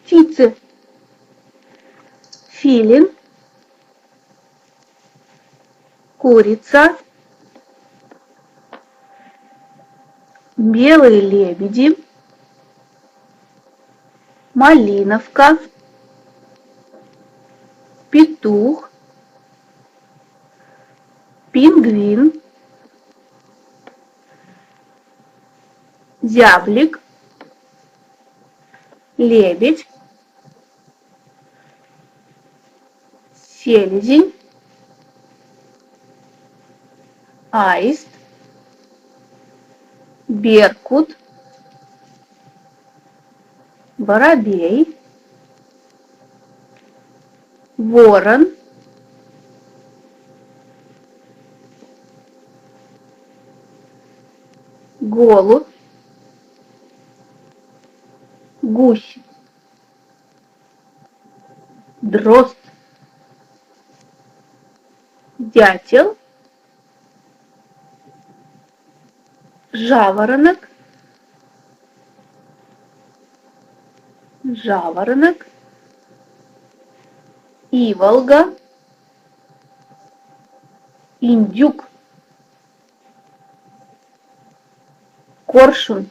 птицы. Филин, курица, белые лебеди, малиновка, петух, пингвин, зяблик, лебедь, селезень, аист, беркут, воробей, ворон, голубь, гусь, дрозд, дятел, жаворонок, иволга, индюк, коршун,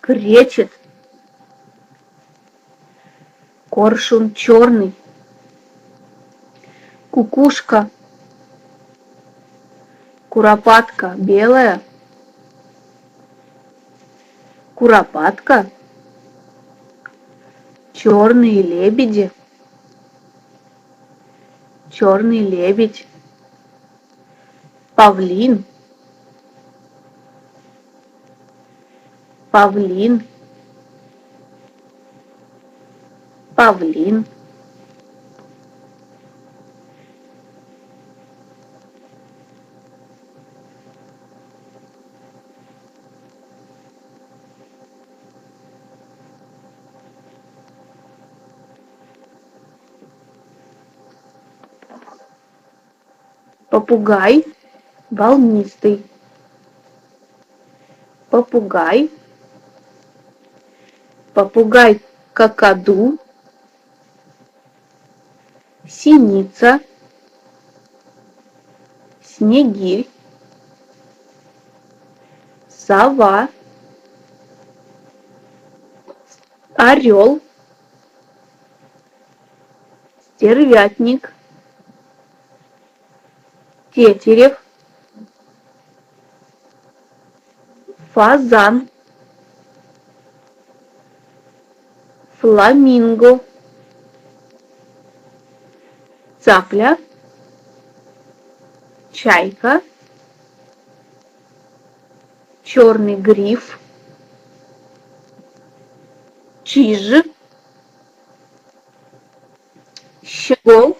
кречет, коршун черный, кукушка, куропатка белая, куропатка, черные лебеди, черный лебедь, павлин, павлин, павлин, попугай, волнистый, попугай, попугай какаду, синица, снегирь, сова, орел, стервятник, тетерев, фазан, фламинго, цапля, чайка, черный гриф, чиж, щегол,